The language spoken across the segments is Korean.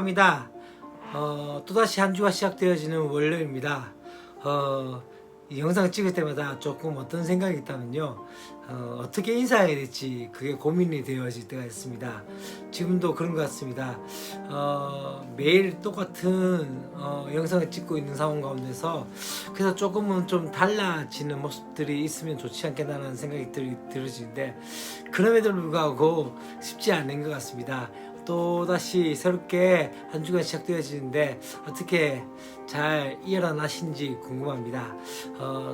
시작합니다. 또다시 한 주가 시작되어지는 월요일입니다. 이 영상 찍을 때마다 조금 어떤 생각이 있다면요, 어떻게 인사해야 될지 그게 고민이 되어질 때가 있습니다. 지금도 그런 것 같습니다. 매일 똑같은 영상을 찍고 있는 상황 가운데서 그래서 조금은 좀 달라지는 모습들이 있으면 좋지 않겠나라는 생각이 들어지는데, 그럼에도 불구하고 쉽지 않은 것 같습니다. 또다시 새롭게 한 주가 시작되어지는데 어떻게 잘 이어나가신지 궁금합니다.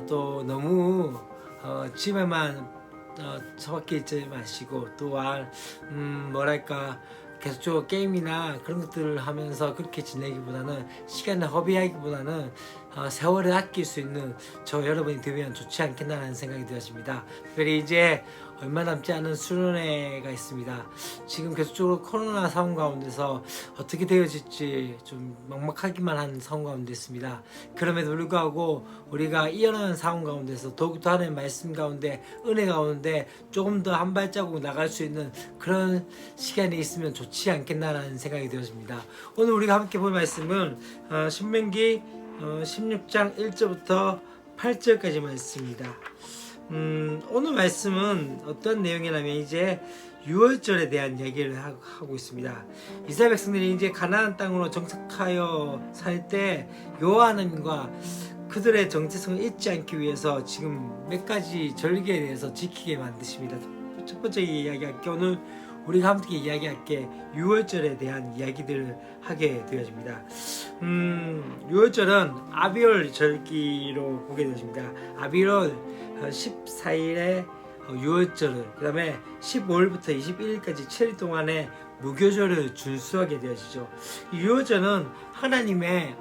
또 너무 집에만 처박혀 있지 마시고, 또한 뭐랄까 계속적으로 게임이나 그런 것들을 하면서 그렇게 지내기보다는, 시간을 허비하기보다는 세월을 아낄 수 있는 저 여러분이 되면 좋지 않겠나라는 생각이 들었습니다. 특별히 이제 얼마 남지 않은 수련회가 있습니다. 지금 계속적으로 코로나 상황 가운데서 어떻게 되어질지 좀 막막하기만 한 상황 가운데 있습니다. 그럼에도 불구하고 우리가 이어나가는 상황 가운데서 더욱더 하나님의 말씀 가운데, 은혜 가운데 조금 더 한 발자국 나갈 수 있는 그런 시간이 있으면 좋지 않겠나라는 생각이 들었습니다. 오늘 우리가 함께 볼 말씀은 신명기 16장 1절부터 8절까지 말씀입니다. 오늘 말씀은 어떤 내용이냐면 이제 유월절에 대한 얘기를 하고 있습니다. 이스라엘 백성들이 이제 가나안 땅으로 정착하여 살 때 여호와 하나님과 그들의 정체성을 잊지 않기 위해서 지금 몇 가지 절기에 대해서 지키게 만드십니다. 첫 번째 이야기할게, 오늘 우리가 함께 이야기할게 유월절에 대한 이야기들을 하게 되어집니다. 유월절은 아비월 절기로 보게 되어집니다. 아비월 14일에 유월절을, 그 다음에 15일부터 21일까지 7일 동안의 무교절을 준수하게 되어지죠. 유월절은 하나님의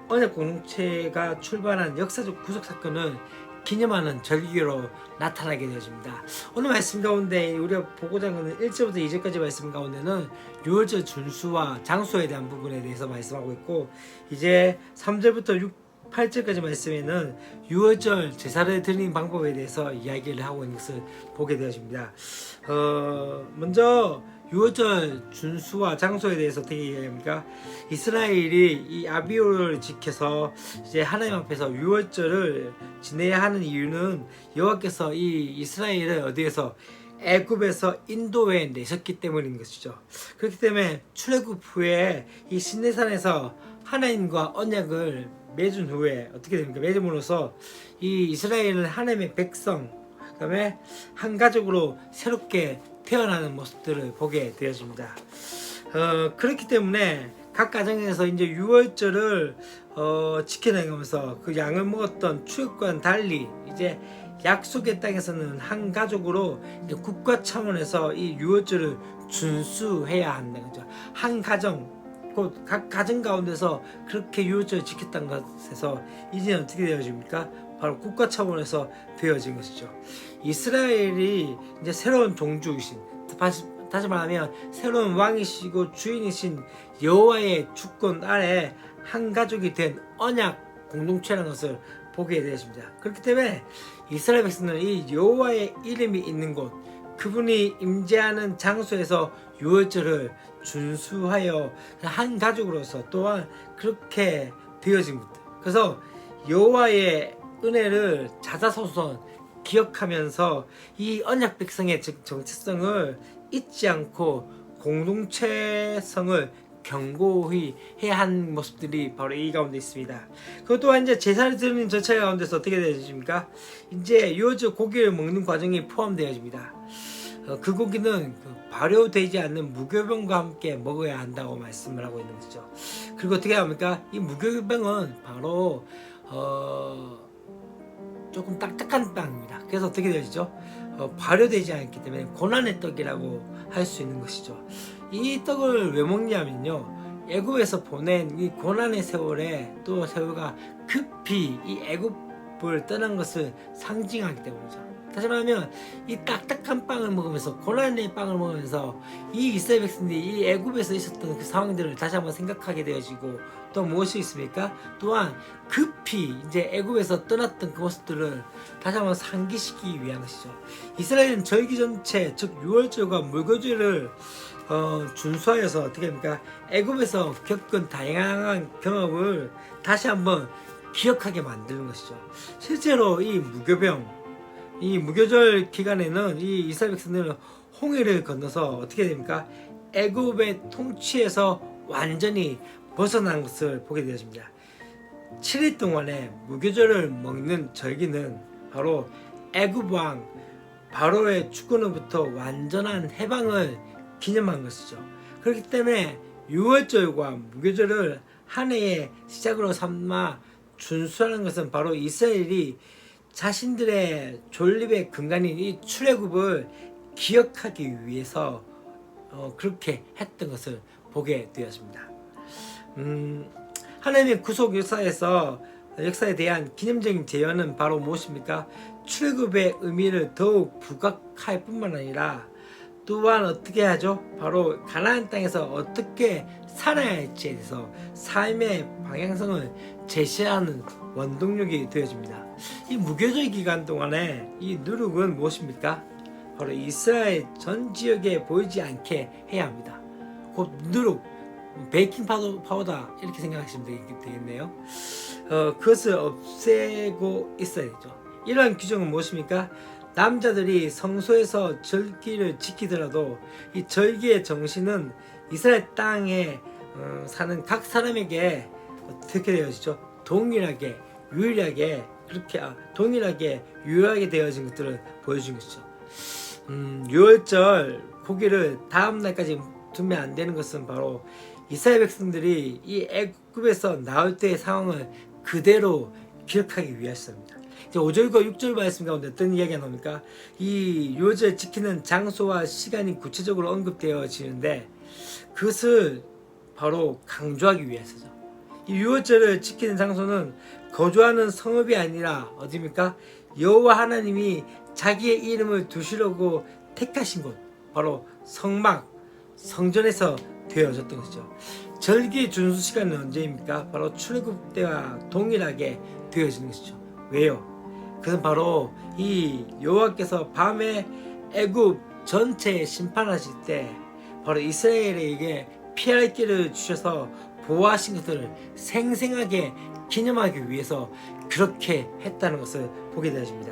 언약 공동체가 출발한 역사적 구속 사건을 기념하는 절기로 나타나게 되어집니다. 오늘 말씀 가운데 우리가 보고자 하는 1절부터 2절까지 말씀 가운데는 유월절 준수와 장소에 대한 부분에 대해서 말씀하고 있고, 이제 3절부터 8절까지 말씀에는 유월절 제사를 드리는 방법에 대해서 이야기를 하고 있는 것을 보게 되어집니다. 먼저 유월절 준수와 장소에 대해서 어떻게 이야기합니까? 이스라엘이 이 아비월을 지켜서 이제 하나님 앞에서 유월절을 지내야 하는 이유는 여호와께서 이 이스라엘을 어디에서, 애굽에서 인도에 내셨기 때문인 것이죠. 그렇기 때문에 출애굽 후에 이 시내산에서 하나님과 언약을 맺은 후에 어떻게 됩니까? 맺음으로써 이 이스라엘은 하나님의 백성, 그 다음에 한 가족으로 새롭게 태어나는 모습들을 보게 되어집니다. 그렇기 때문에 각 가정에서 이제 유월절을 지켜나가면서 그 양을 먹었던 출애굽과는 달리 이제 약속의 땅에서는 한 가족으로 이제 국가 차원에서 이 유월절을 준수해야 한다는 거죠. 한 가정, 곧 각 가정 가운데서 그렇게 유월절을 지켰다는 것에서 이제는 어떻게 되어집니까? 바로 국가 차원에서 되어진 것이죠. 이스라엘이 이제 새로운 종주이신, 다시 말하면 새로운 왕이시고 주인이신 여호와의 주권 아래 한 가족이 된 언약 공동체라는 것을 보게 되었습니다. 그렇기 때문에 이스라엘 백성들은 이 여호와의 이름이 있는 곳, 그분이 임재하는 장소에서 유월절을 준수하여 한 가족으로서 또한 그렇게 되어진 것들, 그래서 여호와의 은혜를 자자손손 기억하면서 이 언약 백성의 정체성을 잊지 않고 공동체성을 견고히 해야 하는 모습들이 바로 이 가운데 있습니다. 그것 또한 이제 제사를 드리는 절차 가운데서 어떻게 되어집니까? 이제 유월절 고기를 먹는 과정이 포함되어집니다. 그 고기는 발효되지 않는 무교병과 함께 먹어야 한다고 말씀을 하고 있는 것이죠. 그리고 어떻게 합니까? 이 무교병은 바로 조금 딱딱한 빵입니다. 그래서 어떻게 되어지죠? 발효되지 않기 때문에 고난의 떡이라고 할 수 있는 것이죠. 이 떡을 왜 먹냐면요, 애굽에서 보낸 이 고난의 세월에 또 세월가 급히 이 애굽을 떠난 것을 상징하기 때문이죠. 다시 말하면 이 딱딱한 빵을 먹으면서 고난의 빵을 먹으면서 이 이스라엘 백성들이 이 애굽에서 있었던 그 상황들을 다시 한번 생각하게 되어지고 또 무엇이 있습니까? 또한 급히 이제 애굽에서 떠났던 그 모습들을 다시 한번 상기시키기 위한 것이죠. 이스라엘은 절기 전체 즉 유월절과 무교절을 준수하여서 어떻게 합니까? 애굽에서 겪은 다양한 경험을 다시 한번 기억하게 만드는 것이죠. 실제로 이 무교절 기간에는 이 이스라엘 백성들은 홍해를 건너서 어떻게 됩니까? 애굽의 통치에서 완전히 벗어난 것을 보게 되었습니다. 7일 동안에 무교절을 먹는 절기는 바로 애굽 왕 바로의 주권으로부터 완전한 해방을 기념한 것이죠. 그렇기 때문에 유월절과 무교절을 한 해의 시작으로 삼아 준수하는 것은 바로 이스라엘이 자신들의 존립의 근간인 이 출애굽을 기억하기 위해서 그렇게 했던 것을 보게 되었습니다. 하나님의 구속 역사에 대한 기념적인 제언은 바로 무엇입니까? 출애굽의 의미를 더욱 부각할 뿐만 아니라 또한 어떻게 하죠? 바로 가나안 땅에서 어떻게 살아야 할지에 대해서 삶의 방향성을 제시하는 원동력이 되어집니다. 이 무교절 기간 동안에 이 누룩은 무엇입니까? 바로 이스라엘 전 지역에 보이지 않게 해야 합니다. 곧 누룩, 베이킹 파우더 이렇게 생각하시면 되겠네요. 그것을 없애고 있어야 되죠. 이러한 규정은 무엇입니까? 남자들이 성소에서 절기를 지키더라도 이 절기의 정신은 이스라엘 땅에 사는 각 사람에게 어떻게 되어지죠? 동일하게 유일하게 되어진 것들을 보여준 것이죠. 6월절 고기를 다음 날까지 두면 안 되는 것은 바로 이스라엘 백성들이 이 애굽에서 나올 때의 상황을 그대로 기억하기 위해서입니다. 5절과 6절 말씀 가운데 어떤 이야기가 나옵니까? 이 유월절 지키는 장소와 시간이 구체적으로 언급되어지는데 그것을 바로 강조하기 위해서죠. 이 유월절을 지키는 장소는 거주하는 성읍이 아니라 어디입니까? 여호와 하나님이 자기의 이름을 두시려고 택하신 곳, 바로 성전에서 되어졌던 것이죠. 절기 준수 시간은 언제입니까? 바로 출애굽 때와 동일하게 되어지는 것이죠. 왜요? 그것은 바로 이 여호와께서 밤에 애굽 전체에 심판하실 때 바로 이스라엘에게 피할 길을 주셔서 보호하신 것들을 생생하게 기념하기 위해서 그렇게 했다는 것을 보게 되어집니다.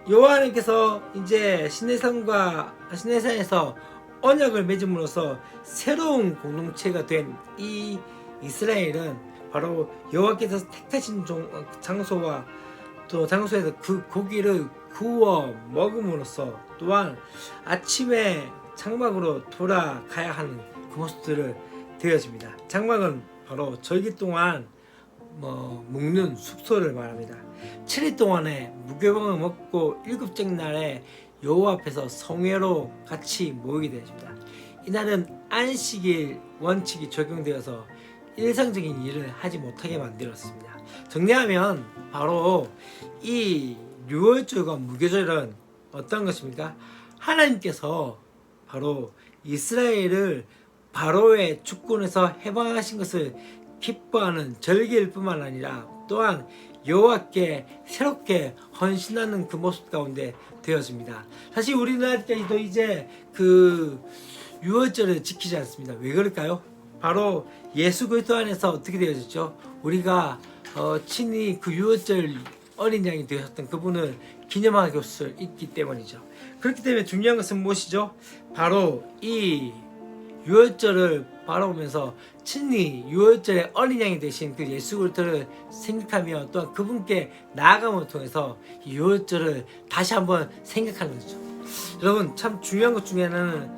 여호와 하나님께서 이제 시내산에서 언약을 맺음으로써 새로운 공동체가 된 이 이스라엘은 바로 여호와께서 택하신 장소와 또 장소에서 그 고기를 구워 먹음으로써 또한 아침에 장막으로 돌아가야 하는 그 모습들을 되어집니다. 장막은 바로 절기 동안 묵는 숙소를 말합니다. 7일 동안에 무교병을 먹고 7째 날에 여호와 앞에서 성회로 같이 모이게 되어집니다. 이날은 안식일 원칙이 적용되어서 일상적인 일을 하지 못하게 만들었습니다. 정리하면 바로 이 유월절과 무교절은 어떤 것입니까? 하나님께서 바로 이스라엘을 바로의 주권에서 해방하신 것을 기뻐하는 절기일 뿐만 아니라 또한 여호와께 새롭게 헌신하는 그 모습 가운데 되어집니다. 사실 우리나라에도 이제 그 유월절을 지키지 않습니다. 왜 그럴까요? 바로 예수 그리스도 안에서 어떻게 되어졌죠? 우리가 친히 그 유월절 어린 양이 되셨던 그분을 기념하고 있기 때문이죠. 그렇기 때문에 중요한 것은 무엇이죠? 바로 이 유월절을 바라보면서 친히 유월절의 어린 양이 되신 그 예수 그리스도를 생각하며 또한 그분께 나아감을 통해서 이 유월절을 다시 한번 생각하는 거죠. 여러분 참 중요한 것 중에 하나는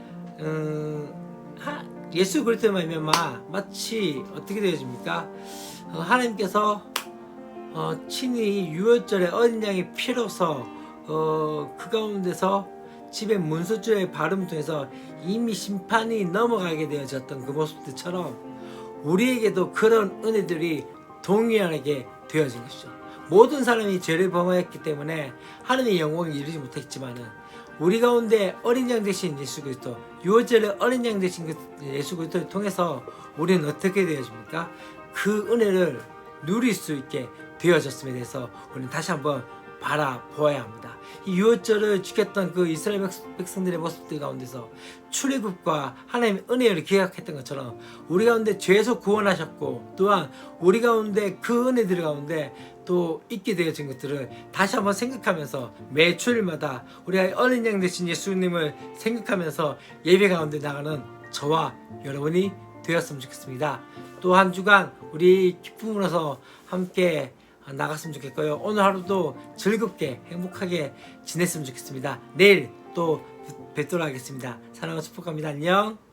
예수 그리스도의 말미암아 마치 어떻게 되어집니까? 하나님께서 친히 유월절의 어린 양의 피로서 그 가운데서 집에 문서줄의 발음을 통해서 이미 심판이 넘어가게 되어졌던 그 모습들처럼 우리에게도 그런 은혜들이 동일하게 되어진 것이죠. 모든 사람이 죄를 범하였기 때문에 하나님의 영광을 이루지 못했지만은 우리 가운데 어린 양 되신 예수 그리스도, 유월절의 어린 양 되신 예수 그리스도를 통해서 우리는 어떻게 되어집니까? 그 은혜를 누릴 수 있게 되어졌음에 대해서 우리는 다시 한번 바라보아야 합니다. 이 유월절을 지켰던 그 이스라엘 백성들의 모습들 가운데서 출애굽과 하나님의 은혜를 기억했던 것처럼 우리 가운데 죄에서 구원하셨고, 또한 우리 가운데 그 은혜들 가운데 또 있게 되어진 것들을 다시 한번 생각하면서 매 주일마다 우리가 어린 양 되신 예수님을 생각하면서 예배 가운데 나가는 저와 여러분이 되었으면 좋겠습니다. 또 한 주간 우리 기쁨으로서 함께 나갔으면 좋겠고요. 오늘 하루도 즐겁게 행복하게 지냈으면 좋겠습니다. 내일 또 뵙도록 하겠습니다. 사랑하고 축복합니다. 안녕.